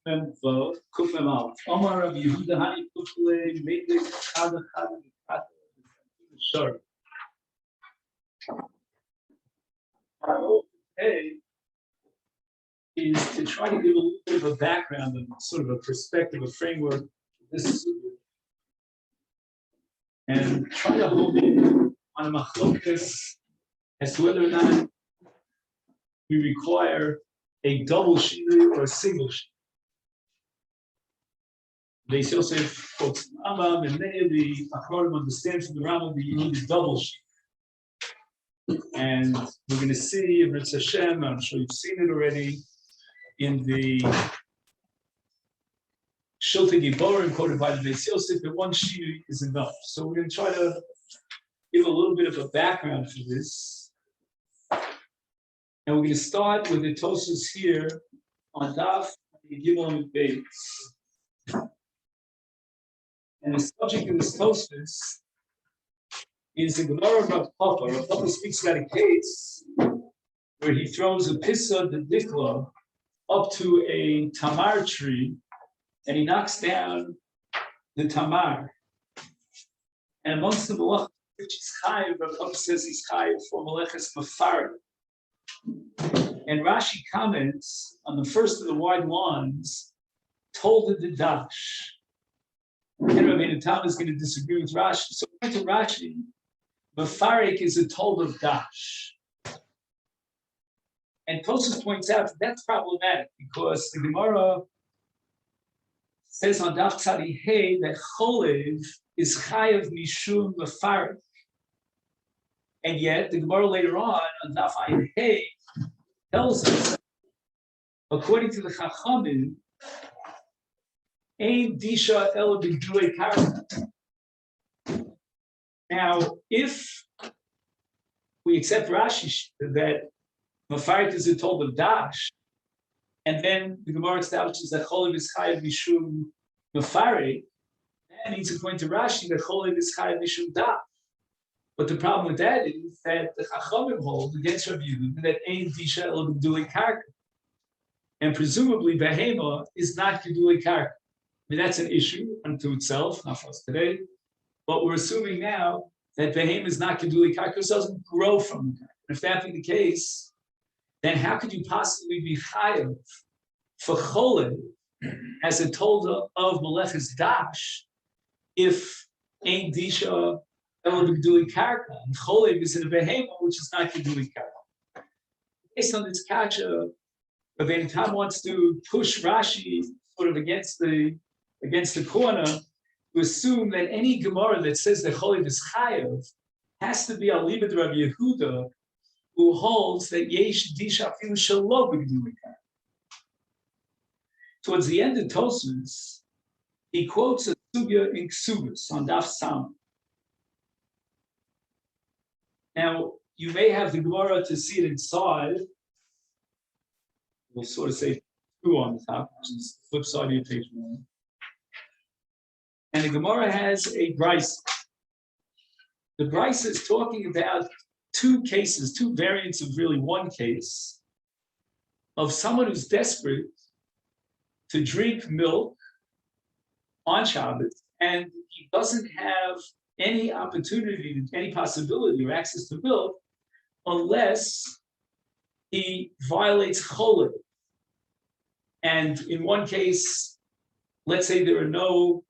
Mem Vav, Kuf Mem Aleph. Omar Rabbi Yehuda Hani Kufle Meidek Chada Chada Mikata Shor. Hey, is to try to give a little bit of a background and sort of a perspective, a framework. This is and try to hold in on a machlokas as to whether or not we require a double shiri or a single shiri. Beis Yosef quotes Rambam, and many of the Achronim understand from the Rambam that you need a double shiri. And we're going to see in Ritz Hashem, I'm sure you've seen it already, in the Shiltei Giborim quoted by the Beis Yosef, that one shiri is enough. So we're going to try to give a little bit of a background for this. And we're going to start with the Tosfos here on Daf Gimel Beis. And the subject of this Tosfos is the Gemara of Rav Papa. Rav Papa speaks about a case where he throws a pissa de dikla up to a tamar tree, and he knocks down the tamar. And amongst the malachas which is chayiv, Rav Papa says he's chayiv for maleches mafarid. And Rashi comments on the first of the wide lawns, told the dash. And Rabbeinu Tam is going to disagree with Rashi. So according to Rashi, mafarik is a told of dash. And Tosfos points out that that's problematic because the Gemara says on Daf Tzadi Hey that cholev is chayav mishum mafarik. And yet the Gemara later on Daf Ayin Hey tells us, according to the Chachamim, Ein disha ela b'gdulei karka. Now, if we accept Rashi that mafarik is a told of dash, and then the Gemara establishes that cholev is chayav mishum mafarik, that means according to Rashi that cholev is chayav mishum dash. But the problem with that is that the Chachamim hold against Rabbi Yehuda that Ein disha ela b'gdulei karka, and presumably behema is not gdulei karka. I mean, that's an issue unto itself, not for us today. But we're assuming now that behema is not gedulei karka, it doesn't grow from the karka. If that be the case, then how could you possibly be chayav for cholev as a told of maleches dash if ein disha ela gedulei karka and cholev is in a behema which is not gedulei karka? Based on this kasha, Rabbeinu Tam wants to push Rashi sort of against the corner to assume that any Gemara that says that cholev is chayav has to be al libed Rabbi Yehuda, who holds that yesh disha afilu shelo b'gdulei karka. Towards the end of Tosfos, he quotes a sugya in Ksubas on Daf Sam. Now, you may have the Gemara to see it inside. We'll sort of say two on the top, which is the flip side of your page 1. And the Gemara has a brisa. The brisa is talking about two cases, two variants of really one case, of someone who's desperate to drink milk on Shabbat, and he doesn't have any opportunity, any possibility or access to milk unless he violates cholev. And in one case, let's say there are no,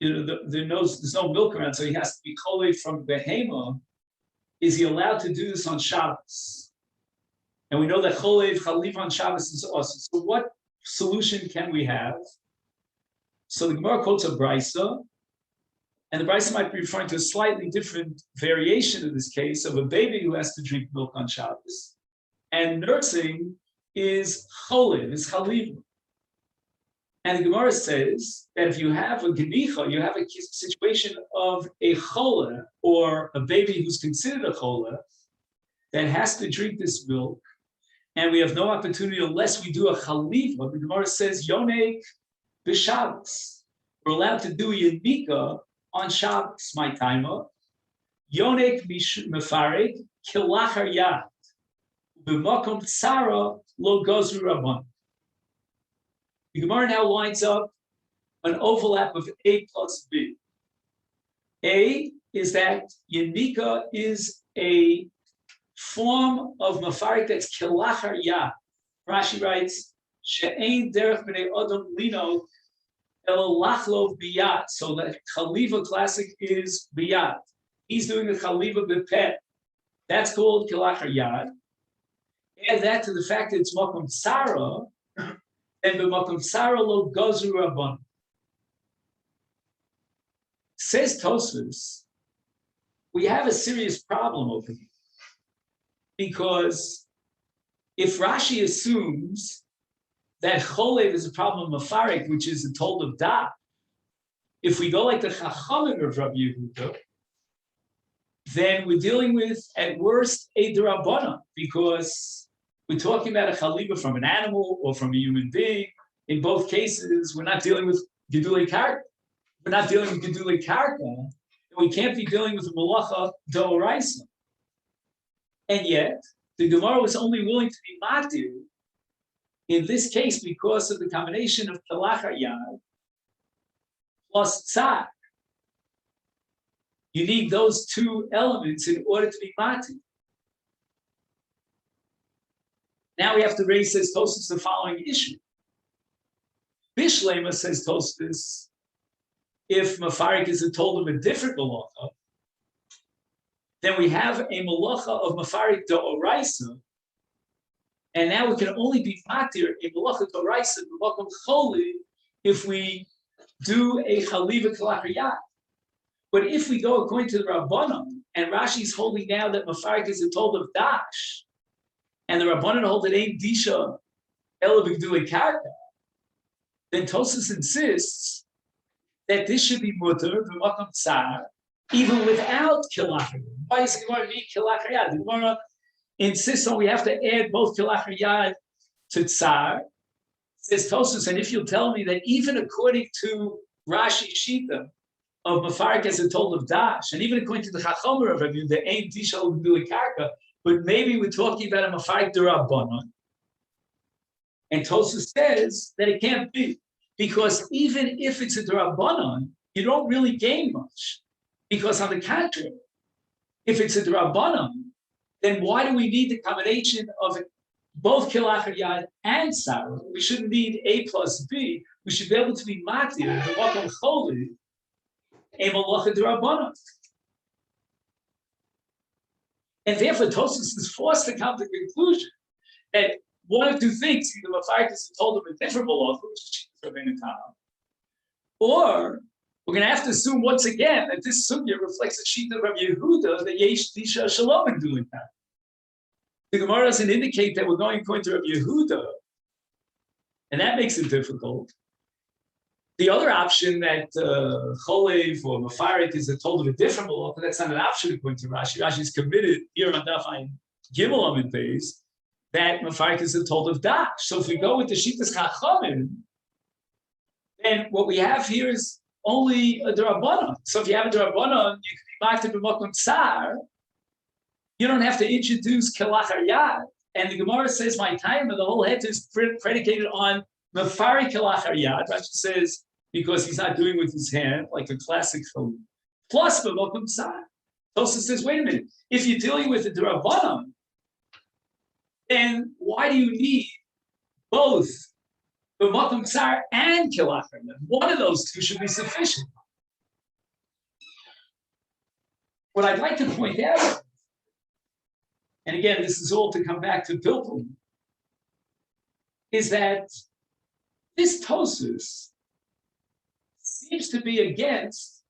there's no milk around, so he has to be cholev from behema. Is he allowed to do this on Shabbos? And we know that cholev chaliv on Shabbos is awesome. So what solution can we have? So the Gemara quotes a brisa, and the brisa might be referring to a slightly different variation of this case of a baby who has to drink milk on Shabbos, and nursing is cholev, is chaliv. And the Gemara says that if you have a genicha, you have a situation of a chola, or a baby who's considered a chola, that has to drink this milk, and we have no opportunity unless we do a chaliva. The Gemara says, yonek b'Shabbos. We're allowed to do yanika on Shabbos, my timer. Yonek mefarig kilachar yad. B'makom tsara lo gozru rabban. The Gemara now lines up an overlap of A plus B. A is that Yanika is a form of mafarik that's kilachar yah. Rashi writes, she'ein derech b'nei adam lino el lachlov biyat. So the chaliva classic is biyat. He's doing the chaliva b'peh. That's called kilachar yah. Add that to the fact that it's makom tzara, and b'makom tzara lo gozu rabban. Says Tosfos, we have a serious problem over here. Because if Rashi assumes that cholev is a problem of mafarik, which is a told of da, if we go like the chachamim of Rabbi Yehuda, then we're dealing with, at worst, a derabbanan, because we're talking about a chaliva from an animal or from a human being. In both cases, we're not dealing with gedulei karka. We're not dealing with gedulei karka, and we can't be dealing with a malacha d'oraisa. And yet, the Gemara was only willing to be matir in this case because of the combination of kilachar yad plus tzar. You need those two elements in order to be matir. Now we have to raise, says Tosfos, the following issue. Bishlema, says Tosfos, if mafarik is told of a different malacha, then we have a malacha of mafarik d'oraisa, and now we can only be matir a malacha d'oraisa b'makom choli if we do a chaliva kilachar yad. But if we go according to the Rabbanon, and Rashi's holding now that mafarik is told of dash, and the Rabbanon hold that ain't disha ela b'gdulei karka, then Tosfos insists that this should be mutter b'makom tzar, even without kilachar. Why is the Gemara need kilachar yad? The Gemara insists on we have to add both kilachar yad to tzar. Says Tosfos, and if you'll tell me that even according to Rashi Shita of mafarik as a told of dash, and even according to the Chachomer of Rabbi, the ain't disha b'gdulei karka, but maybe we're talking about a mafarik d'Rabbanan. And Tosfos says that it can't be, because even if it's a d'Rabbanan, you don't really gain much. Because on the contrary, if it's a d'Rabbanan, then why do we need the combination of both kilachar yad and sarah? We shouldn't need A plus B. We should be able to be matir, the makom choli, a malacha d'Rabbanan. And therefore, Tosfos is forced to come to the conclusion that one of two things: either mafarik is told of a different malacha, which is Rabbeinu Tam, or we're going to have to assume once again that this sugya reflects a sheet of Rabbi Yehuda that yesh disha shalom in doing that. The Gemara doesn't indicate that we're going according to Rabbi Yehuda, and that makes it difficult. The other option that cholev or mafarik is told of a different malacha, that's not an option according to Rashi. Rashi is committed here on Daf Ayin Gimel Amud Beis that mafarik is told of dash. So if we go with the Shitas Chachamim, then what we have here is only a d'Rabbanan. So if you have a d'Rabbanan, you can be matir b'makom tzar. You don't have to introduce kilachar yad. And the Gemara says, my time, the whole head is predicated on mafarik kilachar yad. Rashi says, because he's not doing with his hand, like a classic film. Plus b'makom tzar. Tosfos says, wait a minute. If you're dealing with a d'Rabbanan, then why do you need both b'makom tzar and kilachar yad? One of those two should be sufficient. What I'd like to point out, and again, this is all to come back to Pilpul, is that this Tosfos seems to be against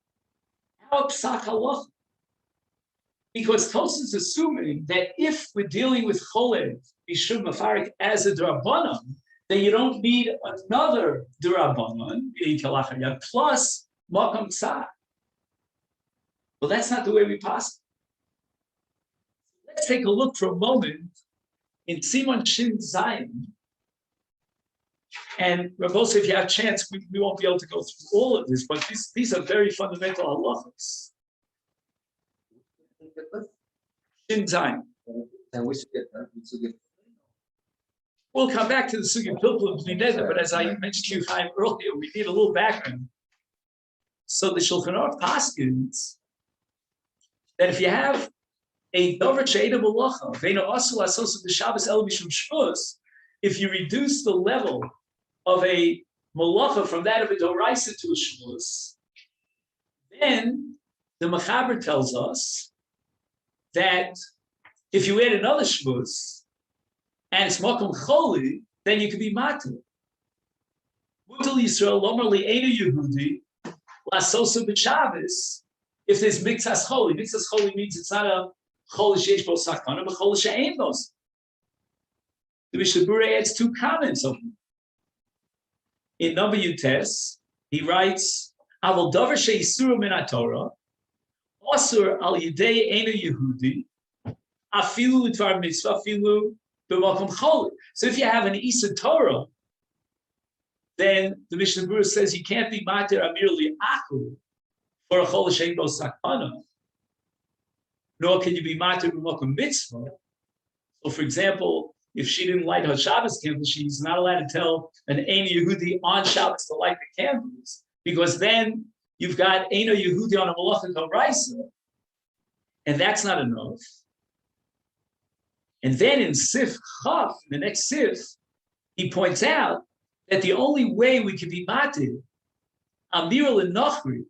our psak halacha. Because Tosfos is assuming that if we're dealing with cholev, mishum mafarik as a d'Rabbanan, then you don't need another d'Rabbanan, kilachar yad, plus makom tzar. Well, that's not the way we pass it. Let's take a look for a moment in Simon Shin Zayin. And Rabbi, if you have a chance, we won't be able to go through all of this, but these are very fundamental halachas. Shin Zayin. We'll come back to the Sugi Pilpul of Bnei, but as I mentioned to you earlier, we need a little background. So the Shulchan Aruch paskins that if you have a dover she'eda malacha, ve'ena asul asos b'Shabbos el mishum shvus, if you reduce the level of a malacha from that of a doraisa to a shvus, then the Mechaber tells us that if you add another shvus and it's makom choli, then you can be matir. Mutal Yisrael lomer li'enu Yehudi lasosa b'Shabbos if there's mikzas choli. Mikzas choli means it's not a choli sheish bo sakana, but choli she'ein bo. The Mishnah Berurah adds two comments of him. In number Yutes, he writes, "Aval davar she'isuru min haTorah, asur al yidei enu Yehudi, afilu l'dvar mitzvah, afilu b'makom choli." So if you have an Isa Torah, then the Mishnah Berurah says you can't be matir amirli aku for a chol she'ein bo sakana, nor can you be matir b'makom mitzvah. So, for example, if she didn't light her Shabbos candles, she's not allowed to tell an Ein Yehudi on Shabbos to light the candles, because then you've got Ein Yehudi on a Malacha Raisa, and that's not enough. And then in Sif Chaf, the next Sif, he points out that the only way we can be matir Amir l'Nochri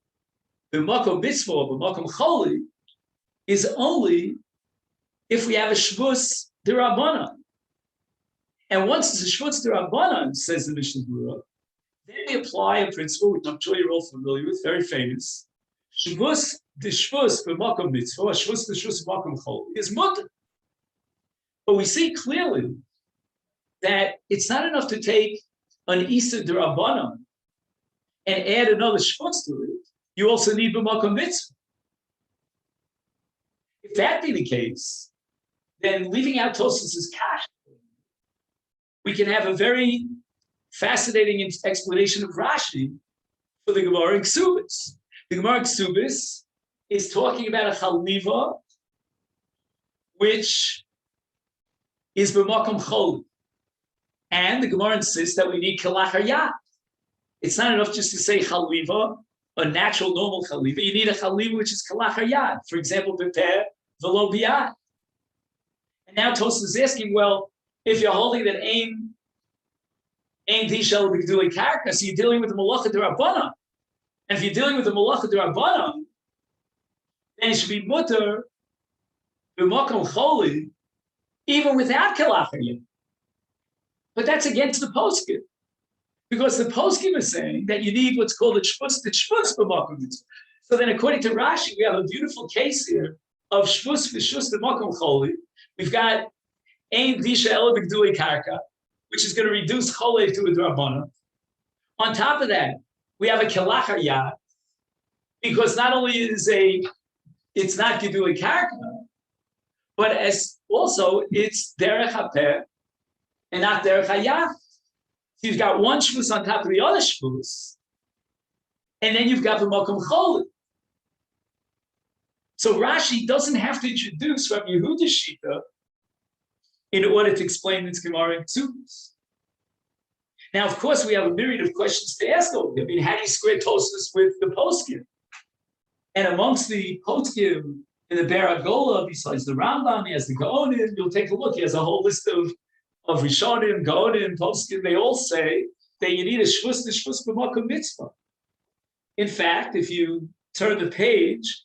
b'makom mitzvah b'makom choli is only if we have a shvus d'Rabbanan. And once it's a shvus d'Rabbanan, says the Mishnah Berurah, then we apply a principle which I'm sure you're all familiar with, very famous. Shvus d'shvus b'makom mitzvah, shvus d'shvus b'makom choli is mutter. But we see clearly that it's not enough to take an Isa d'Rabbanan and add another shvutz to it. You also need b'makom mitzvah. If that be the case, then leaving out Tosfos' kash, we can have a very fascinating explanation of Rashi for the Gemara in Ksubis. The Gemara in Ksubis is talking about a chaliva which is b'makom choli. And the Gemara insists that we need kalachar yad. It's not enough just to say chaliva, a natural, normal chaliva. You need a chaliva which is kalachar yad. For example, b'peh v'lo b'yad. And now Tosfos is asking, well, if you're holding that ain dishel b'gdulei karka, so you're dealing with the malacha d'Rabbanan. And if you're dealing with the malacha d'Rabbanan, then it should be mutter b'makom choli, even without kalachar yad. But that's against the poskim, because the poskim is saying that you need what's called the shvus b'makom mitzvah. So then, according to Rashi, we have a beautiful case here of shvus b'makom choli. We've got ein disha ela b'gdulei karka, which is going to reduce chole to a d'Rabbanan. On top of that, we have a kalachar yad, because not only it's not gdulei karka, but as also it's derech hapeh and not derech hayaf. So you've got one shvus on top of the other shvus, and then you've got the makom choli. So Rashi doesn't have to introduce Rabbi Yehuda's shita in order to explain this Gemara in Ksubis. Now, of course, we have a myriad of questions to ask over here. I mean, how do you square Tosfos with the poskim? And amongst the poskim in the Beragola, besides the Rambam, he has the Gaonim. You'll take a look. He has a whole list of Rishonim, Gaonim, poskim. They all say that you need a shvus b'makom mitzvah. In fact, if you turn the page,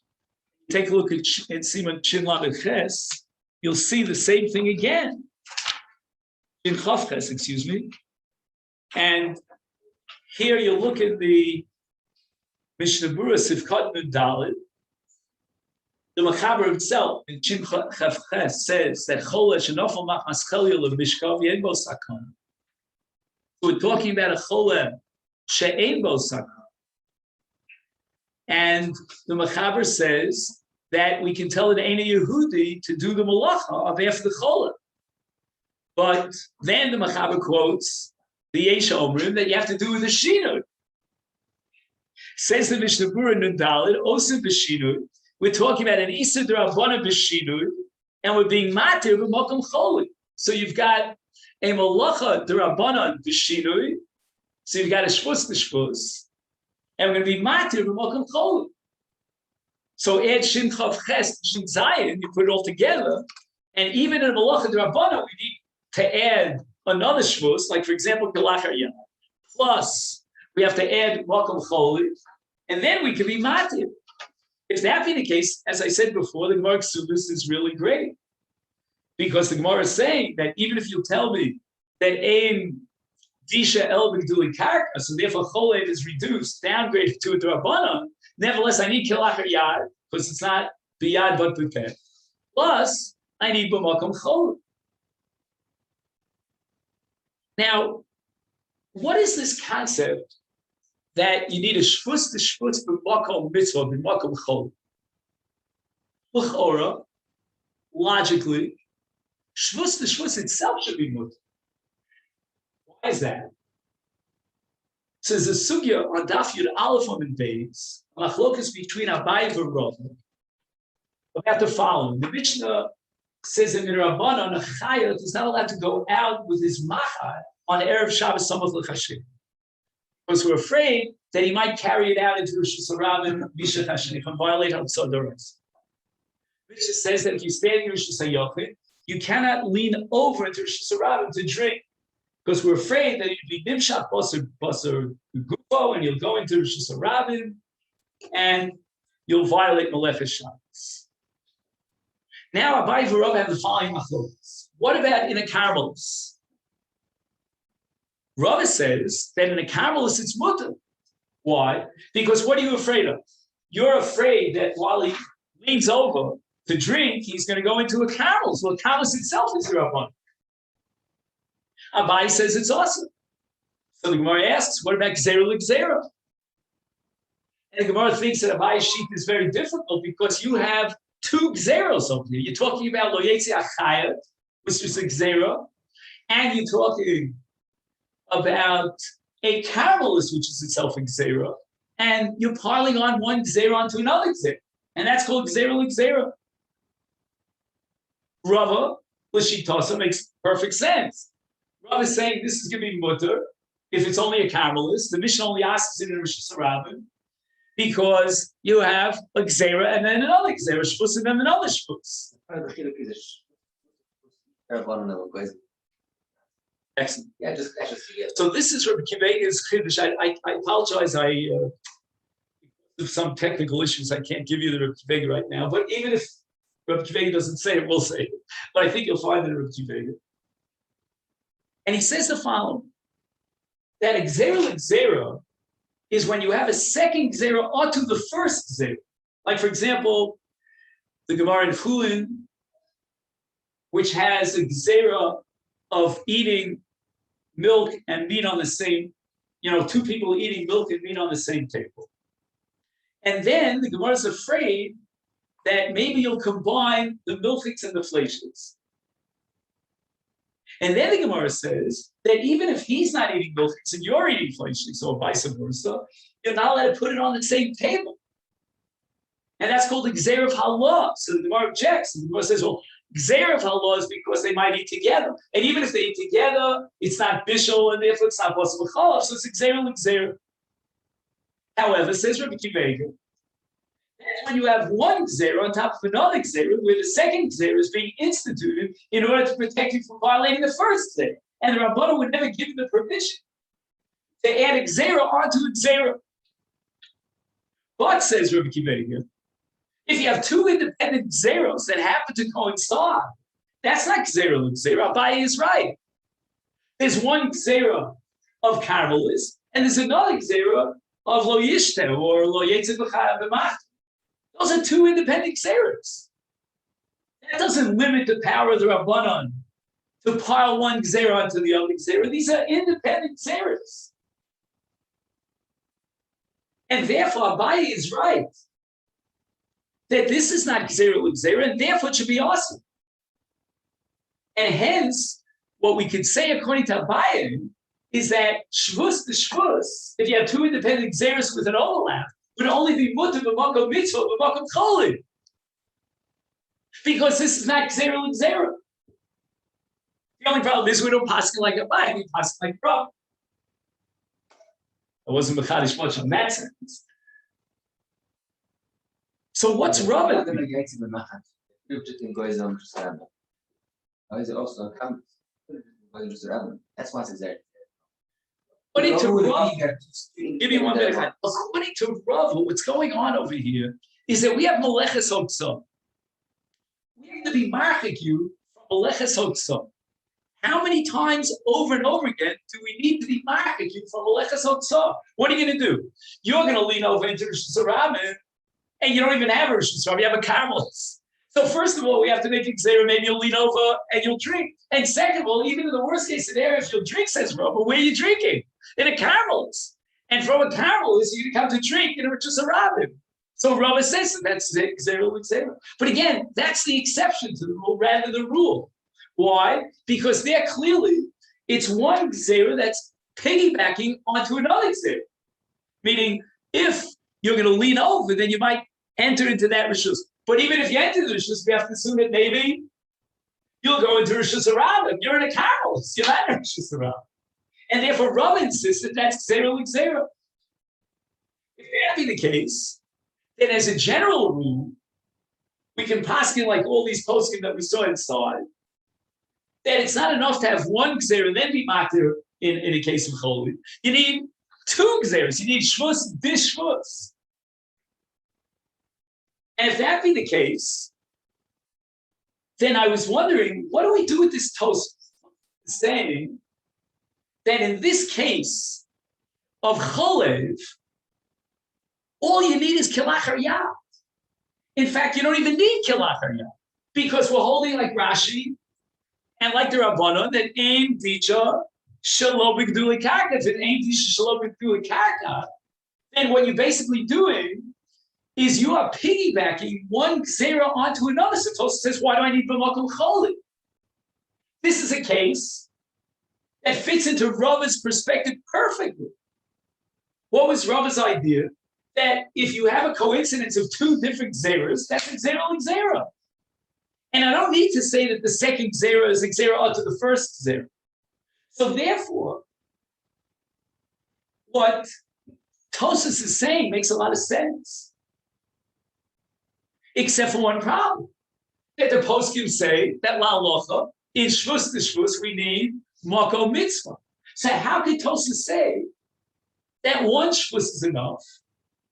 take a look at Siman Shin Lamed Ches, you'll see the same thing again. In Chav Ches, excuse me. And here you look at the Mishnah Berurah Sivkot Nun Daled. The Mechaber himself in Shin Chav Ches says that Chole Shenofel Machmas Chelya L'Mishkav Yein Bo Sakon. We're talking about a Chole She'ein Bo Sakon. And the Mechaber says that we can tell an Ein Yehudi to do the malacha of after the Chola. But then the Mechaber quotes the Yesh Omrim that you have to do with the Shinur. Says the Mishnah Berurah Nun Daled, Osim B'Shinur, we're talking about an Issa D'Rabbanan B'Shinur, and we're being matir b'makom choli. So you've got a malacha d'Rabbanan b'shinui. So you've got a shvus, and we're going to be matir b'makom cholu. So add shin chav ches shin zayin, you put it all together, and even in a malacha d'Rabbanan, we need to add another shvus, like for example, galachar yad. Plus, we have to add makom cholu, and then we can be matir. If that be the case, as I said before, the Gemara Ksubis is really great. Because the Gemara is saying that even if you tell me that aim disha el b'gduli karka, so therefore cholev is reduced, downgraded to a d'Rabbanan, nevertheless I need kilachar yad, because it's not b'yad but b'peh. Plus, I need b'makom cholev. Now, what is this concept that you need a shvus to shvus b'makom mitzvah b'makom cholev? L'chora, logically, shvus to shvus itself should be mutter. Why is that? So there's a sugya on Daf Yud Aleph and Beis, machlokas between Abai and Rav about the following. The Mishnah says that in Rabbanan, a chayot is not allowed to go out with his machar on Erev Shabbos Samach L'Chashem, because we're afraid that he might carry it out into Rosh Hashanah and Mishat Hashanah and violate Hamtzah Doros. Mishnah says that if you stand in Rosh Hashanah, you cannot lean over into Rosh Hashanah to drink, because we're afraid that you'd be nimshach basar gufo, and you'll go into Rosh Hashanah and you'll violate Malefes Shabbos. Now, Abai and Rav have the following machlokas. What about in a caramelis? Rav says that in a caramelis it's mutter. Why? Because what are you afraid of? You're afraid that while he leans over to drink, he's going to go into a caramelis. Well, caramelis itself is Rabban. Abai says it's awesome. So the Gemara asks, what about Gzera L'Gzera? And the Gemara thinks that Abai's sheet is very difficult because you have two Gzeros over here. You're talking about Lo Yetzi Achayat, which is a Gzera, and you're talking about a caramelis, which is itself a Gzera, and you're piling on one Gzera onto another Gzera, and that's called Gzera L'Gzera. Rava, L'Shitasa makes perfect sense. Rav is saying this is going to be mutter if it's only a caramelist. The Mishnah only asks it in Rosh Hashanah because you have a gzera and then another gzera shpus and then another shpus. Excellent. Yeah, just so this is Rabbi Kivega's chiddush. I apologize. Of some technical issues, I can't give you the Rabbi Kivega right now. But even if Rabbi Kivega doesn't say it, we'll say it. But I think you'll find it in Rabbi Kivega. And he says the following, that Gzera is when you have a second Gzera onto the first Gzera. Like, for example, the Gemara in Chulin, which has a Gzera of eating milk and meat on the same, two people eating milk and meat on the same table. And then the Gemara is afraid that maybe you'll combine the milchiks and the fleishes. And then the Gemara says that even if he's not eating milchiks and you're eating fleishes, or vice versa, you're not allowed to put it on the same table. And that's called the Gzeir of Halah. So the Gemara objects. And the Gemara says, well, Gzeir of Halah is because they might eat together. And even if they eat together, it's not bishul, and therefore it's not possible chalav. So it's Gzeir and Gzeir. However, says Rabbi Kivega, that's when you have one Gzeir on top of another Gzeir, where the second Gzeir is being instituted in order to protect you from violating the first Gzeir. And the Rabbanu would never give you the permission to add a Gzeir onto a Gzeir. But, says Rabbi Kivega, if you have two independent Gzeiros that happen to coincide, that's not Gzeira L'Gzeira. Abaye is right. There's one Gzeira of Karmelis, and there's another Gzeira of Lo Yishte, or Lo Yetzid B'chayim B'mach. Those are two independent Gzeiros. That doesn't limit the power of the Rabbanon to pile one Gzeira onto the other Gzeira. These are independent Gzeiros. And therefore, Abaye is right that this is not Gzeira L'Gzeira, and therefore it should be awesome. And hence, what we could say according to Abaye is that Shvus to Shvus, if you have two independent Gzeiros with an overlap, would only be mutter b'makom mitzvah b'makom cholim, because this is not Gzeira L'Gzeira. The only problem is we don't pass like a Abai, we pass like Rav. I wasn't mechadish much on that sentence. So what's Rav? I'm going to get to the Machat. Is it also comes? That's what's exactly. According to Rav, give me 1 minute. According to Rav, what's going on over here is that we have Meleches Hotzah. We have to be marchik you from Meleches Hotzah. How many times over and over again do we need to be marchik you from Meleches Hotzah? What are you going to do? You're going to lean over into Rosh Hashanah, and you don't even have a Rosh Hashanah, you have a Carmelis. So first of all, we have to make it clear, maybe you'll lean over and you'll drink. And second of all, even in the worst case scenario, if you'll drink, says Rav, where are you drinking? In a Carmelis. And from a Carmelis, you're going to come to drink in a Rosh Hashanah. So Rav says that that's Xera. But again, that's the exception to the rule rather than the rule. Why? Because there clearly, it's one Xera that's piggybacking onto another Xera. Meaning, if you're going to lean over, then you might enter into that Rishus. But even if you enter the Rishus, we have to assume that maybe you'll go into Rishus Harabim. You're in a Carmelis. You're not in Rishus Harabim. And therefore, Rav insists that that's Xera L'Xera. If that be the case, then as a general rule, we can paskin like all these poskim that we saw inside, that it's not enough to have one Xera and then be matir in a case of Choli. You need 2 Xeras. You need Shvus, this Shvus. And if that be the case, then I was wondering, what do we do with this toast saying that in this case of Cholev, all you need is Kilachar Yad. In fact, you don't even need Kilachar Yad, because we're holding like Rashi and like the Rabbanon that Ein Dicha Shelo B'Gdulei Karka. If it ain't Dicha Shelo B'Gdulei Karka, then what you're basically doing is you are piggybacking one Xera onto another. So Tosfos says, why do I need B'Makom Choli? This is a case that fits into Rava's perspective perfectly. What was Rava's idea? That if you have a coincidence of 2 different Xeras, that's a Xera L'Xera. And I don't need to say that the second Xera is a Xera onto the first Xera. So therefore, what Tosfos is saying makes a lot of sense. Except for one problem. That the poskim say that la'alocha, in Shvus to Shvus, we need Mako Mitzvah. So how could Tosfos say that one Shvus is enough,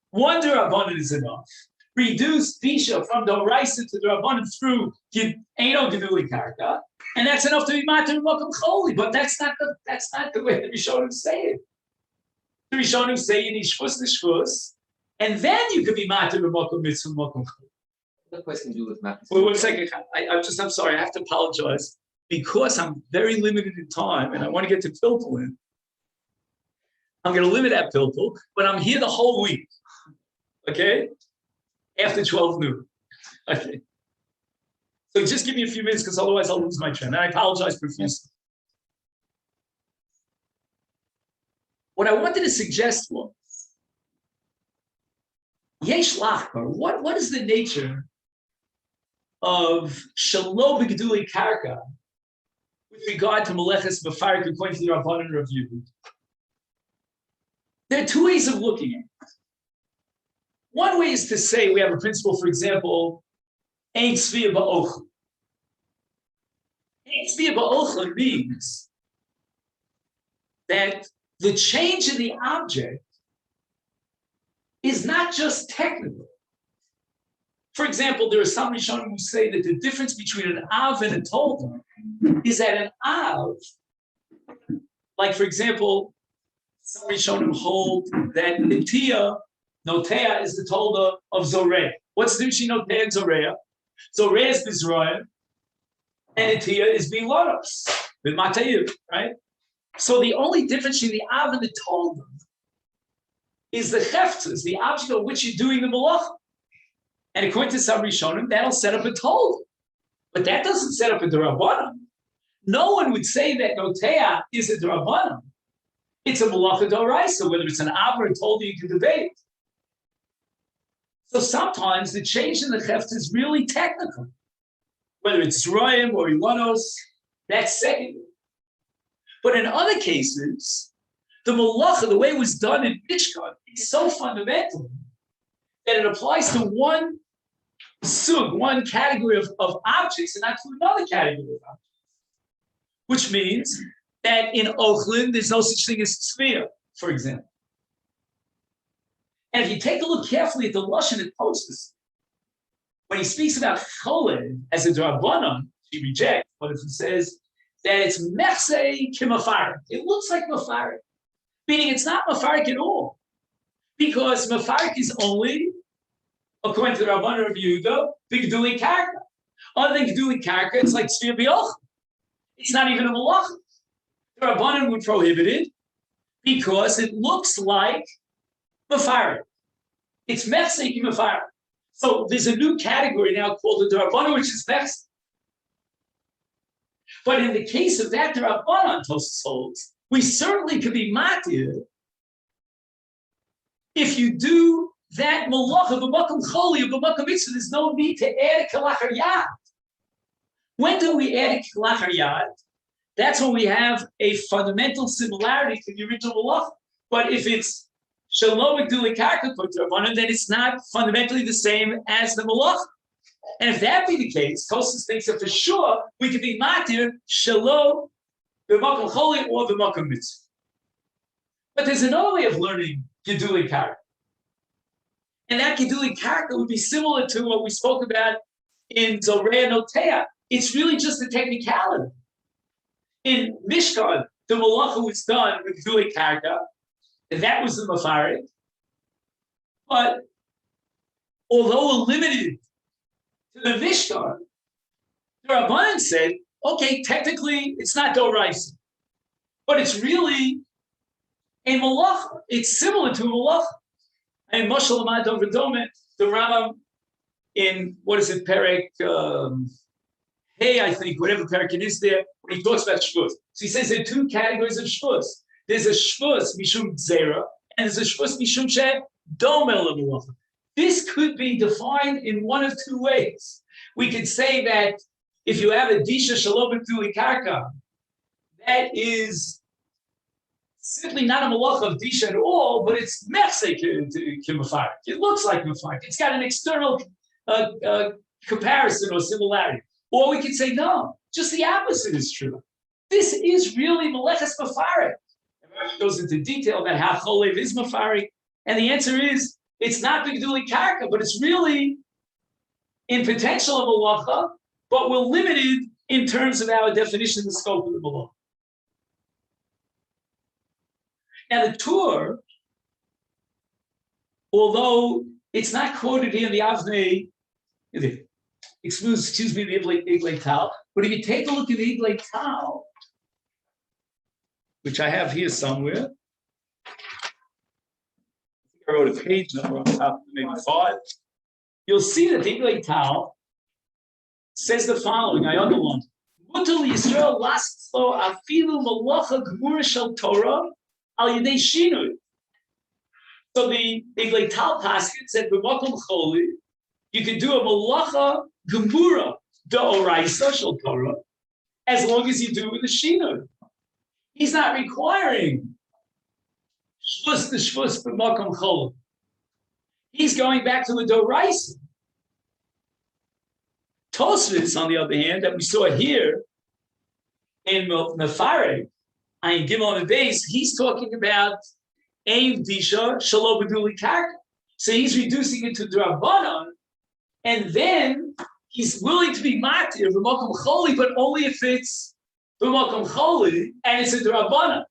one D'Rabbanan is enough, reduce Disha from the Raisa to the D'Rabbanan through Eino Geduli Karka, and that's enough to be Matir Makom Choli, but that's not the way the Rishonim say it. The Rishonim say you need Shvus to Shvus, and then you could be Matir Makom Mitzvah Makom Choli. What question do with Matt? Wait 1 second. I'm sorry. I have to apologize because I'm very limited in time and I want to get to Pilpul in. I'm going to limit that Pilpul, but I'm here the whole week. Okay? After 12 noon. Okay. So just give me a few minutes because otherwise I'll lose my train. And I apologize profusely. What I wanted to suggest was Yesh Lachbar. What is the nature of Shelo B'Gdulei Karka with regard to Meleches B'Farik according to the Rabbanan review? There are 2 ways of looking at it. One way is to say we have a principle, for example, Ein Tzviya Ba'ochel. Ein Tzviya Ba'ochel means that the change in the object is not just technical. For example, there are some Rishonim who say that the difference between an Av and a Tolda is that an Av, like for example, some Rishonim hold that Notea is the Tolda of Zoreh. What's the difference between Notea and Zoreh? Zoreh is Bizroim, and Notea is Biloros, with Matayim, right? So the only difference between the Av and the Tolda is the Cheftzes, the object of which you're doing the Malacha. And according to some Rishonim, that'll set up a toll. But that doesn't set up a D'Rabbanan. No one would say that Notea is a D'Rabbanan. It's a Malacha D'Oraisa, whether it's an Av or a toll, you can debate. So sometimes the change in the Cheft is really technical. Whether it's Zroim or Iwanos, That's secondary. But in other cases, the malacha, the way it was done in Mishkan, is so fundamental that it applies to one sug, one category of objects, and not to another category of objects. Which means that in Ochlin, there's no such thing as tzviyah, for example. And if you take a look carefully at the Lashon at Tosfos, when he speaks about Cholev as a Drabanan, he rejects, but if he says that it's Mechsei Kimafarik, it looks like Mafarik, meaning it's not Mafarik at all, because Mafarik is only, according to the Rabbanan of Yehuda, Bigduli Karka. Other than Bigduli Karka, it's like Tzviyah B'yochel. It's not even a Malacha. The Rabbanan would prohibit it because it looks like Mafarik. It's Mechsei Kimafarik. So there's a new category now called the Rabbanan, which is Mechsei. But in the case of that Rabbanan, Tosfos holds, we certainly could be matir if you do that malacha b'makom choli or b'makom mitzvah. There's no need to add a kalachar yad. When do we add a kalachar yad? That's when we have a fundamental similarity to the original malacha. But if it's shalom b'gduli karka rabbanan, then it's not fundamentally the same as the malacha. And if that be the case, Tosfos thinks that for sure we could be matir shalom b'makom choli or b'makom mitzvah. But there's another way of learning geduli karka. And that geduli karka would be similar to what we spoke about in Zorei Notea. It's really just a technicality. In Mishkan, the malacha was done with geduli karka, and that was the mafarik. But although we're limited to the Mishkan, the Rabbanan said, okay, technically it's not doraisa, but it's really a malacha. It's similar to a malacha. And Moshe Lamad over Domet, the Rambam in, what is it, Perek, I think, whatever Perek it is there, when he talks about Shabbos. So he says there are two categories of Shabbos. There's a Shabbos Mishum Zera, and there's a Shabbos Mishum She Domel L'Malacha. This could be defined in one of two ways. We could say that if you have a Disha Shalom B'Tuli Karka, that is simply not a malacha of disha at all, but it's mechsei kimafarik. It looks like mafarik. It's got an external comparison or similarity. Or we could say, no, just the opposite is true. This is really meleches mafarik. It goes into detail about how cholev is mafarik, and the answer is it's not bigduli karka, but it's really in potential of malacha, but we're limited in terms of our definition of the scope of the malacha. Now the Tur, although it's not quoted here in the Avnei, excuse me, the Iglei Tal, but if you take a look at the Iglei Tal, which I have here somewhere, I wrote a page number on top, maybe 5, you'll see that the Iglei Tal says the following, I underline, Mutal Yisrael lastlo afilu malacha gemura shel Torah, so the Iglei Tal Paskin said, "B'makom choli, you can do a malacha gemura d'oraisa shel Torah as long as you do it with a shinur." He's not requiring shvus d'shvus b'makom choli. He's going back to the d'oraisa. Tosfos, on the other hand, that we saw here in Mefarek, I give on the base, he's talking about Eiv Disha Shalom B'Duli Karka. So he's reducing it to Drabanan, and then he's willing to be matir b'makom choli, but only if it's b'makom choli and it's a Drabanan.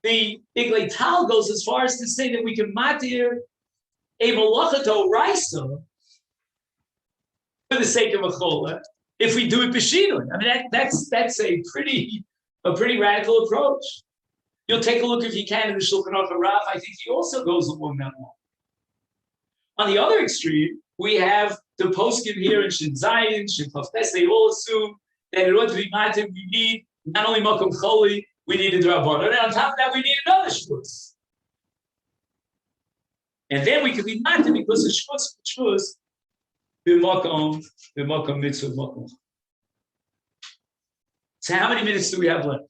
The Iglei Tal goes as far as to say that we can matir a malacha d'oraisa for the sake of a chola if we do it b'shinui. I mean that's a pretty radical approach. You'll take a look if you can in the Shulchan Aruch Rav. I think he also goes along that line. On the other extreme, we have the poskim here in Shin Zayin, Shin Taftes. They all assume that in order to be matir, we need not only makom choli, we need a drabbanan, and on top of that, we need another shvus. And then we can be matir because of shvus b'makom mitzvah makom. So how many minutes do we have left?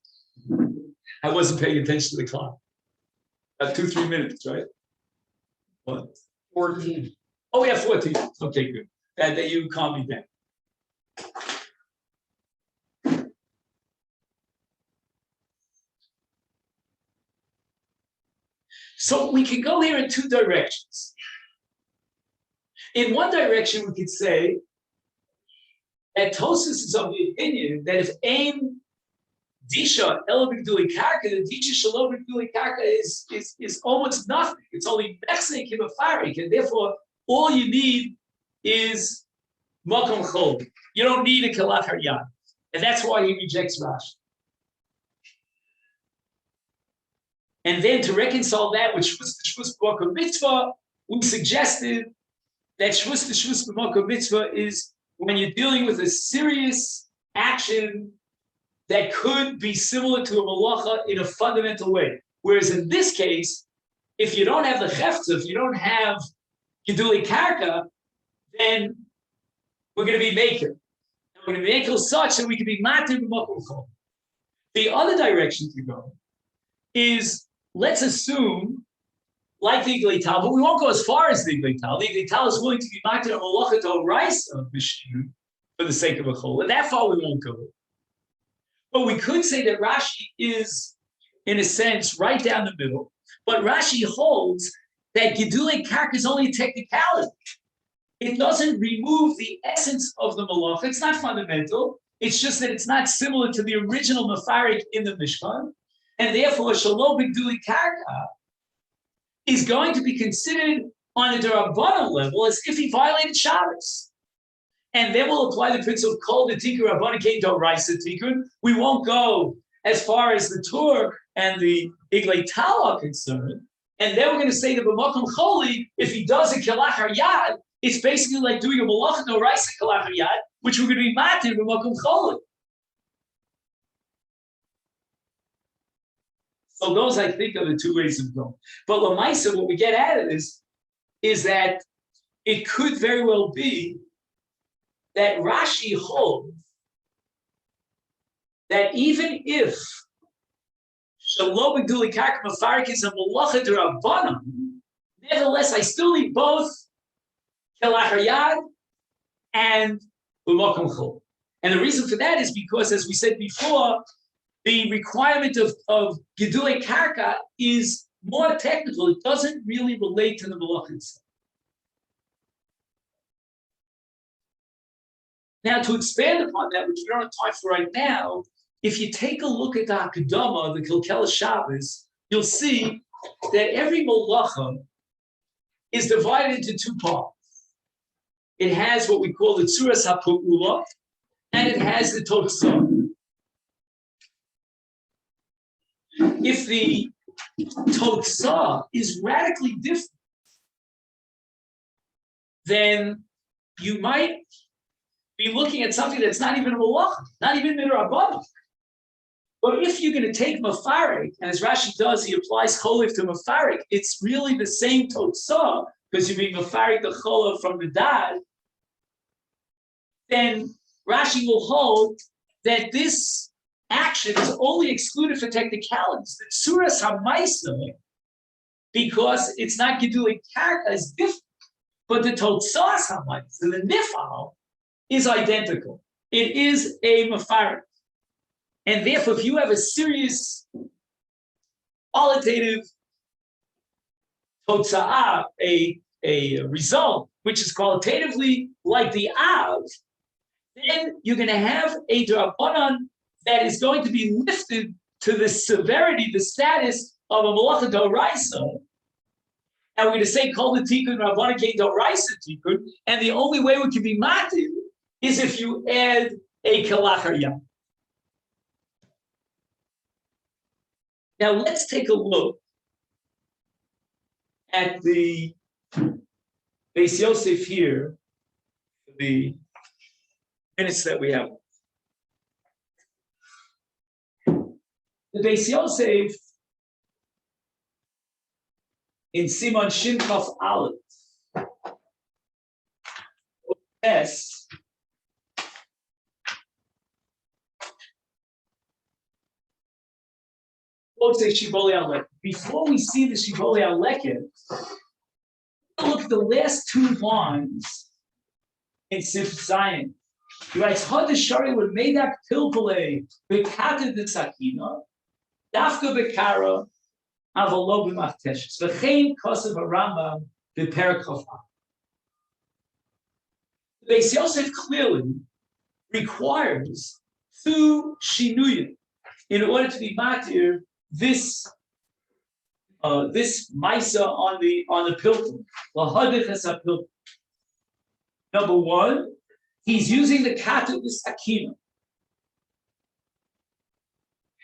I wasn't paying attention to the clock. 2-3 minutes, right? What? 14. Oh, we have 14. Okay, good. That you calm me down. So we can go here in two directions. In one direction, we could say that Tosfos is of the opinion that if aim disha elo b'gduli karka, the disha shalom b'gduli karka is almost nothing. It's only mechzik and mafarik, and therefore all you need is makom chol. You don't need a kalat haryan, and that's why he rejects Rashi. And then to reconcile that with shvus t'shvus b'makom mitzvah, we suggested that shvus t'shvus b'makom mitzvah is when you're dealing with a serious action that could be similar to a malacha in a fundamental way. Whereas in this case, if you don't have the chefza, if you don't have geduli karka, then we're going to be maker. We're going to be maker such that we can be matir b'makom chol. The other direction to go is, let's assume, like the Iglital, but we won't go as far as the Iglital. The Iglital is willing to be matir a malacha to raisa b'shinu for the sake of a chol, and that far we won't go. But we could say that Rashi is, in a sense, right down the middle. But Rashi holds that Gedulei Karka is only a technicality. It doesn't remove the essence of the malacha. It's not fundamental. It's just that it's not similar to the original Mefarik in the Mishkan. And therefore, Shalom Gedulei Karka is going to be considered on a D'Rabbanan level as if he violated Shabbos. And then we'll apply the principle of Kol D'Tikun Rabbanan Kein D'Oraisa Tikun. We won't go as far as the Tur and the Iglei Tal are concerned. And then we're going to say that B'makom Choli, if he does a Kelach Haryad, it's basically like doing a Malacha D'Oraisa Kelach Haryad, which we're going to be matir B'makom Choli. So those, I think, are the two ways of going. But Lamaisa, what we get out of this is that it could very well be that Rashi holds that even if Shalom B'gduli Karka Mefarik is a Malacha D'Rabbanan, nevertheless, I still need both Kelach Haryad and B'makom Chol. And the reason for that is because, as we said before, the requirement of Gedulei Karka is more technical. It doesn't really relate to the Malacha itself. Now, to expand upon that, which we don't have time for right now, if you take a look at the Hakadama, the Kilkel Shabbos, you'll see that every malacha is divided into two parts. It has what we call the Tzuras HaPu'ula, and it has the Totzah. If the Totzah is radically different, then you might be looking at something that's not even a malacha, not even midrabanan. But if you're going to take mafarik, and as Rashi does, he applies cholif to mafarik, it's really the same totzah, because you're being mafarik the cholif from the dad, then Rashi will hold that this action is only excluded for technicalities. The tzuras hamaisa, because it's not gedulei karka, is different. But the totzas hamaisa, the nifal, is identical. It is a mafarik. And therefore, if you have a serious qualitative totza'ah, a result, which is qualitatively like the av, then you're going to have a d'Rabbanan that is going to be lifted to the severity, the status of a malacha d'oraisa. And we're going to say, Kol D'Tikun Rabbanan Kein D'Oraisa Tikun, and the only way we can be matir is if you add a Kelach Haryad. Now let's take a look at the Beis Yosef here, the minutes that we have. The Beis Yosef in Siman Shin Kaf Aleph says Before we see the Shibbolei Aleket, look at the last two lines in Sif Zion. He writes, Hadashari would made that pilpule, bekata the sakina, dafka bekara, avalo b'machteshes, v'chein kosev harambam b'perikofa. The Beis Yosef clearly requires two shinuyim in order to be matir this Maisa on the pilpul. Number one, he's using the katu b'sakina.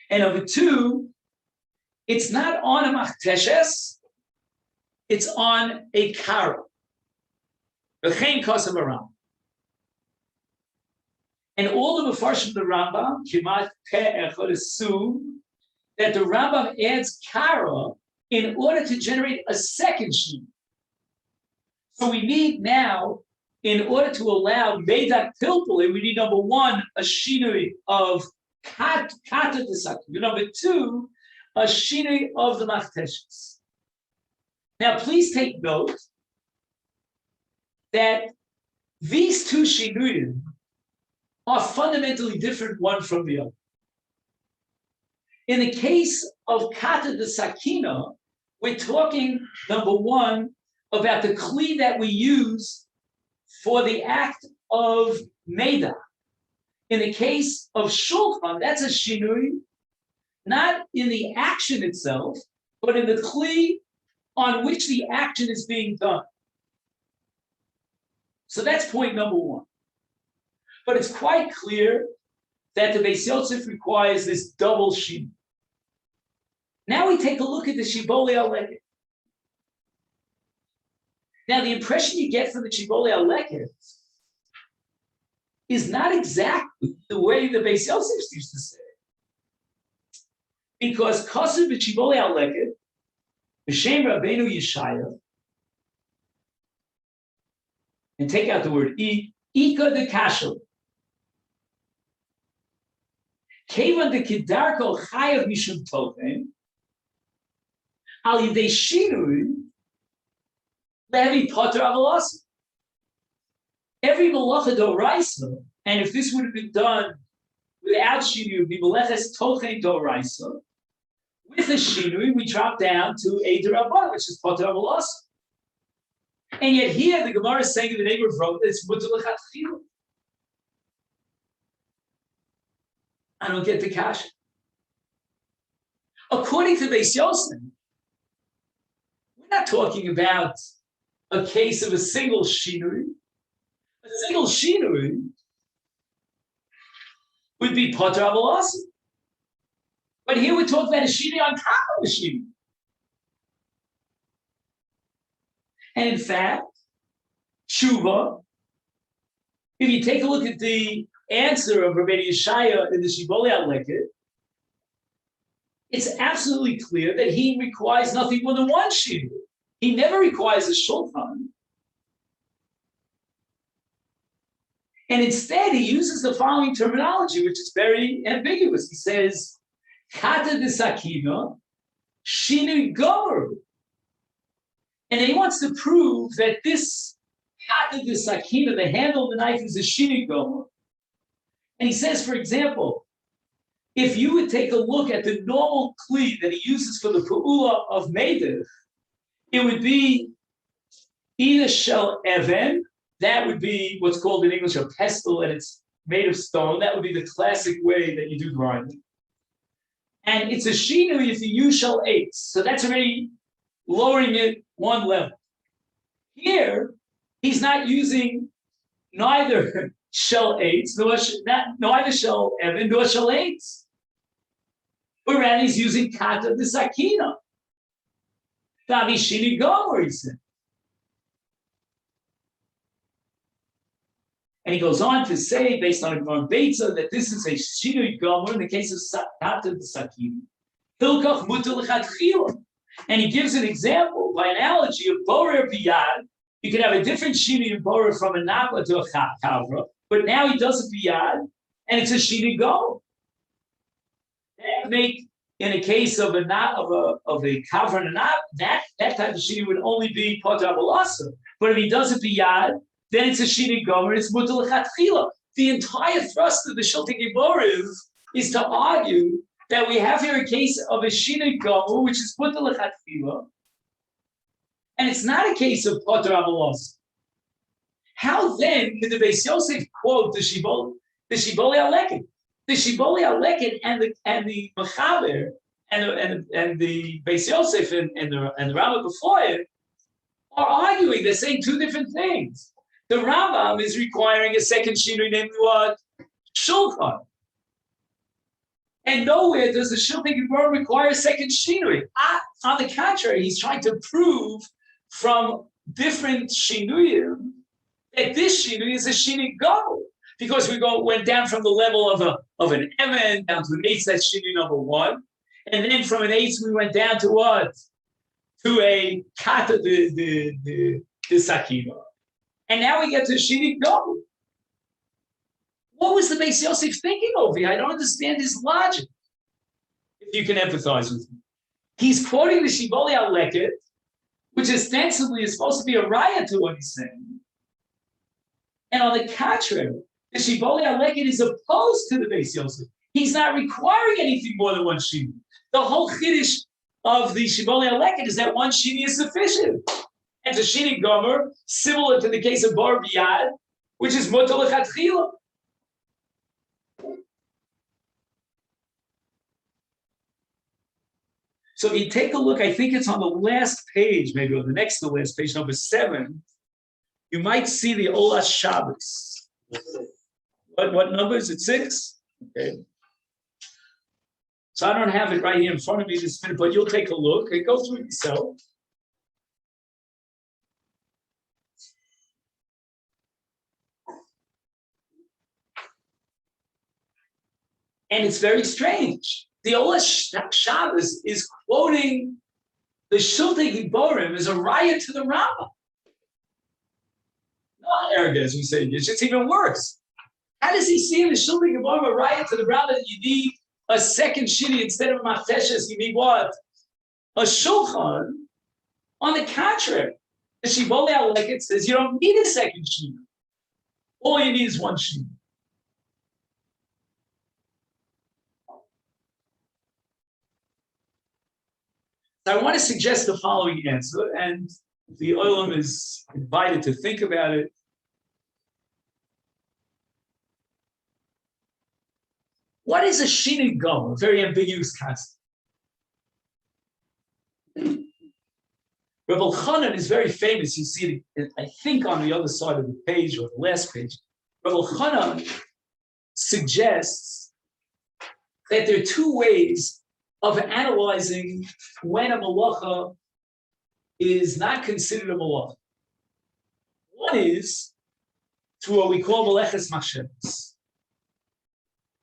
And number two, it's not on a machteshes, it's on a kara. V'chein kosev aram. And all the Mefarshim of the Rambam, Kimat Pe'echad, assume that the Rambam adds kara in order to generate a second shin. So we need now, in order to allow Meidak Pilpuli, we need number one, a shinui of kata desakina. Number two, a shinui of the machteshes. Now, please take note that these two shinuyim are fundamentally different one from the other. In the case of kata de sakina, we're talking, number one, about the kli that we use for the act of meida. In the case of shulchan, that's a shinui, not in the action itself, but in the kli on which the action is being done. So that's point number one. But it's quite clear that the Beis Yosef requires this double shin. Now we take a look at the Shibbolei Aleket. Now the impression you get from the Shibbolei Aleket is not exactly the way the Beis Yosef used to say it. Because Kosev b'Shibbolei Aleket, b'Shem Rabbeinu Yeshaya, and take out the word Ika de Kashel. Kevan de Kidarko Chayav Mishum Tochen, Al Yidei Shinui, Levi Potter Avalas. Every Malacha Doraisa, and if this would have been done without Shinui, it would be Meleches Tochen Doraisa. With a Shinui, we drop down to a Derabban, which is Potter Avalas. And yet here, the Gemara is saying in the neighbor wrote that it's Mutter L'Chatchila. I don't get the kasha. According to Beis Yosef, we're not talking about a case of a single shinui. A single shinui would be Potter Avalas. But here we're talking about a shinui on top of a shinui. And in fact, Tshuva, if you take a look at the answer of Rabbeinu Yeshaya in the Shibbolei Aleket, it's absolutely clear that he requires nothing more than one shinui. He never requires a shulchan. And instead, he uses the following terminology, which is very ambiguous. He says, Kata de Sakina, Shinui Gomer. And he wants to prove that this Kata de Sakina, the handle of the knife, is a Shinui Gomer. And he says, for example, if you would take a look at the normal kli that he uses for the Pa'ula of Meideh, it would be either shel even, that would be what's called in English a pestle, and it's made of stone. That would be the classic way that you do grinding. And it's a shinui if you use shel eitz. So that's already lowering it one level. Here, he's not using neither shel eitz, neither shel even, nor shel eitz. But rather he's using kata de sakina. Tavi shini gomer, he said. And he goes on to say, based on Gemara Beitza, that this is a shinui gomer in the case of kata de sakina. Hilkach mutar l'chatchila. And he gives an example by analogy of borer biyad. You can have a different shinui in borer from a nakla to a kavra, but now he does a biyad, and it's a shinui gomer. That make in a case of a kavran and that type of shini would only be potter abalasa. But if he does it biyad, then it's a shini gomer. It's mutal lechatchila. The entire thrust of the Shiltei Giborim is to argue that we have here a case of a shini gomer, which is mutal lechatchila, and it's not a case of potter abalasa. How then did the Beis Yosef quote the Shibbolei Aleket? The Shibbolei Aleket and the Mechaber and the Beis Yosef and the Rambam before it are arguing. They're saying two different things. The Rambam is requiring a second shinui, namely what? Shulchan. And nowhere does the Shiltei Giborim require a second shinui. On the contrary, he's trying to prove from different shinuyim that this shinui is a shinui go, because we went down from the level of an emen down to an eitz, that's shinui number one, and then from an eitz we went down to what? To a kata the sakima, and now we get to shinui go. What was the Beis Yosef thinking over here? I don't understand his logic. If you can empathize with me, he's quoting the Shibbolei Aleket, which ostensibly is supposed to be a riot to what he's saying. And on the contrary, the Shibbolei Aleket is opposed to the Beis Yosef. He's not requiring anything more than one shini. The whole chiddush of the Shibbolei Aleket is that one shini is sufficient. And the shini gomer, similar to the case of bar biyad, which is mutar lechatchila. So if you take a look, I think it's on the last page, maybe on the next to the last page, number 7, you might see the Olas Shabbos. What number is it? 6? Okay. So I don't have it right here in front of me this minute, but you'll take a look and go through it yourself. And it's very strange. The Olas Shabbos is quoting the Shiltei Giborim as a riot to the Rambam. Not arrogant, as we say. It's just even worse. How does he see in the Shiltei Giborim a riot to the Rambam that you need a second shini instead of a machteshes? You need what? A shulchan. On the contrary, the Shibbolei Aleket says you don't need a second shini. All you need is one shini. I want to suggest the following answer, and the Olam is invited to think about it. What is a shini go? A very ambiguous concept. Rebbe Chanan is very famous. You see it, I think, on the other side of the page or the last page. Rebbe Chanan suggests that there are two ways of analyzing when a malacha is not considered a malacha. One is through what we call meleches machshavos.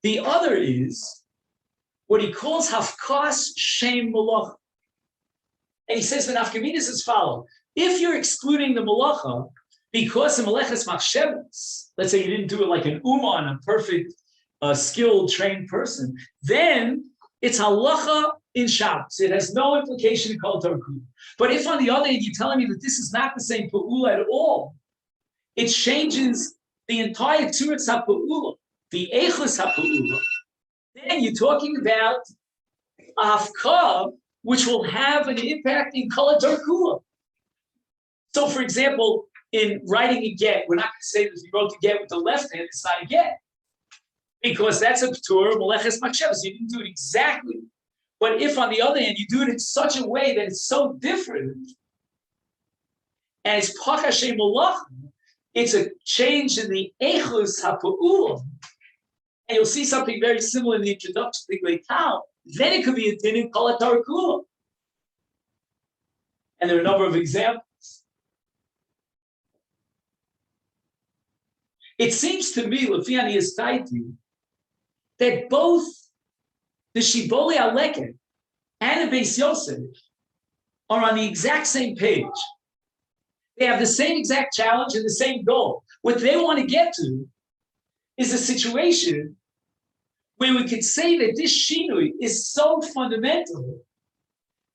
The other is what he calls hafkas shem malacha. And he says the nafkamina is as follows: if you're excluding the malacha because of meleches machshavos, let's say you didn't do it like an uman, a perfect, skilled, trained person, then it's halacha in Shabbos. It has no implication in Kol Torah Kula. But if, on the other hand, you're telling me that this is not the same pa'ula at all, it changes the entire tzuras ha'pa'ula, the eichus ha'pa'ula, then you're talking about afkar, which will have an impact in Kol Torah Kula. So, for example, in writing a get, we're not going to say that if you wrote the get with the left hand, it's not a get, because that's a p'tur meleches machshavos. You didn't do it exactly. But if, on the other hand, you do it in such a way that it's so different, and it's pachashem malach, it's a change in the eichus ha'pa'ula, and you'll see something very similar in the introduction to the Gleital, then it could be a din in Kol Torah Kula. And there are a number of examples. It seems to me, Lefi Ani Estaiti, that both the Shibbolei Aleket and the Beis Yosef are on the exact same page. They have the same exact challenge and the same goal. What they want to get to is a situation where we could say that this shinui is so fundamental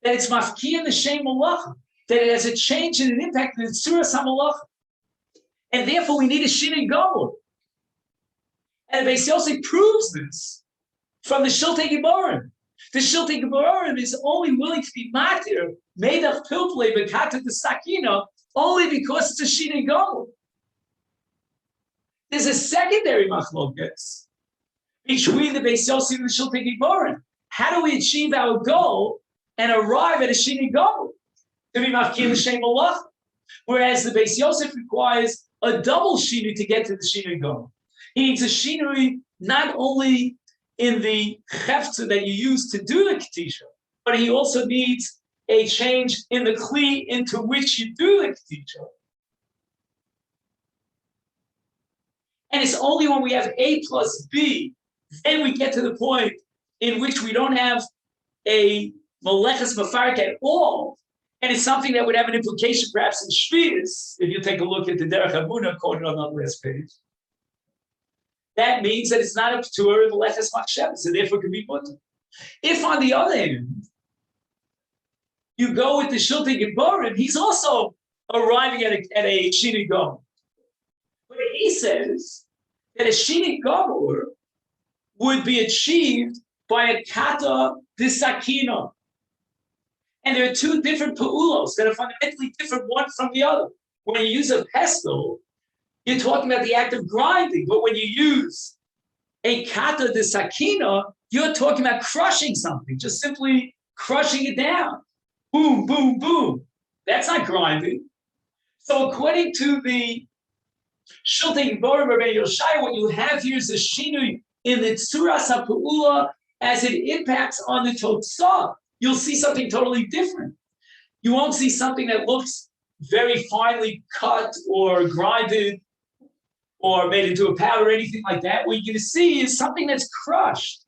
that it's mafkia the shem malacha, that it has a change and an impact in the tzuras hamalacha, and therefore we need a shinui gomor. And Beis Yosef proves this from the Shiltei Geborim. The Shiltei Geborim is only willing to be matir, made of pilpulei bekata the sakina, only because it's a shinui gomor. There's a secondary machlokas between the Beis Yosef and the Shiltei Geborim. How do we achieve our goal and arrive at a shinui gomor to be mafkir l'shem malacha? Whereas the Beis Yosef requires a double shinui to get to the shinui gomor. He needs a shinui not only in the chefza that you use to do the ketisha, but he also needs a change in the kli into which you do the ketisha. And it's only when we have A plus B, then we get to the point in which we don't have a maleches mafarik at all, and it's something that would have an implication perhaps in Shvius, if you take a look at the Derech Hamuna quoted on the last page. That means that it's not a p'tur in the maleches machshavas, so therefore it can be put. If on the other hand, you go with the Shiltei Geborim, he's also arriving at a shinui gomor. But he says that a shinui gomor would be achieved by a kata disakina. And there are two different pa'ulos that are fundamentally different one from the other. When you use a pestle, you're talking about the act of grinding. But when you use a kata disakina, you're talking about crushing something, just simply crushing it down. Boom, boom, boom. That's not grinding. So according to the Shiltei Geborim Rabbi Yoshai, what you have here is a shinui in the tzuras ha'pu'ula as it impacts on the totzah. You'll see something totally different. You won't see something that looks very finely cut or grinded or made into a powder or anything like that. What you're going to see is something that's crushed.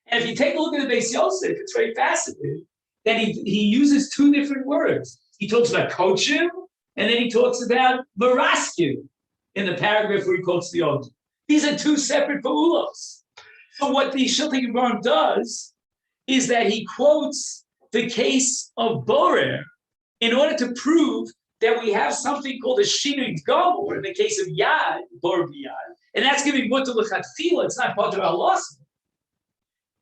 And if you take a look at the Beis Yosef, it's very fascinating that he uses two different words. He talks about kochim, and then he talks about maraskim in the paragraph where he quotes the old. These are two separate pa'ulos. So what the Shiltei Geborim does is that he quotes the case of Borer in order to prove that we have something called a shinui gomor in the case of yad, Borer b'yad, and that's giving mutar l'chatchila. It's not part of our loss.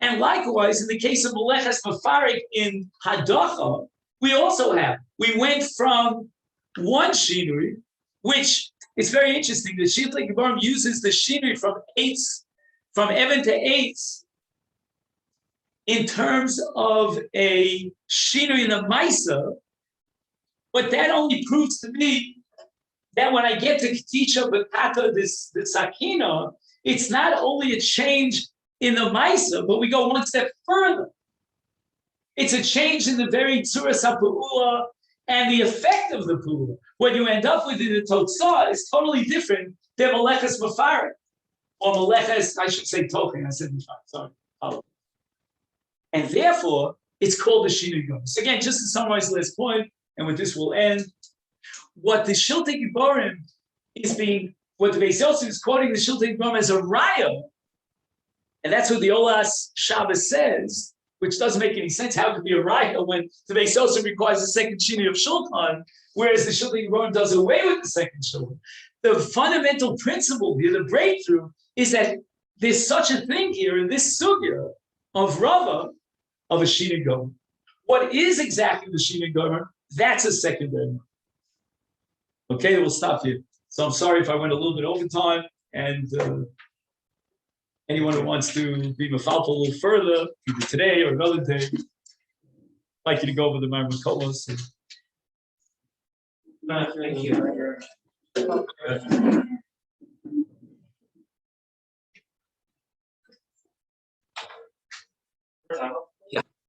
And likewise, in the case of maleches mafarik in hadacha, we also have. We went from one shinui, which is very interesting. The Shiltei Geborim uses the shinui from Evan to Eitz, in terms of a shinui in the Maisa, but that only proves to me that when I get to Ketisha B'kata, this Sakina, it's not only a change in the Maisa, but we go one step further. It's a change in the very Tzuras HaPu'ula and the effect of the Pu'ula. What you end up with in the Totzah is totally different than Maleches Mafarik, or Maleches, I should say Tochen, I said Mafar, sorry. And therefore, it's called the Shinui Gomor. So again, just to summarize the last point, and with this we'll end, what the Shiltei Geborim what the Beis Yosef is quoting the Shiltei Geborim as a raya, and that's what the Olas Shabbos says, which doesn't make any sense. How could it be a raya when the Beis Yosef requires a second Shinui of Shulchan, whereas the Shiltei Geborim does away with the second Shulchan? The fundamental principle here, the breakthrough, is that there's such a thing here in this sugya of Rava, of a Shinui Gomor. What is exactly the Shinui Gomor? That's a secondary one. Okay, we'll stop here. So I'm sorry if I went a little bit over time, and anyone who wants to be mafalpal a little further, either today or another day, I'd like you to go over the Marmon Kolos. Thank you.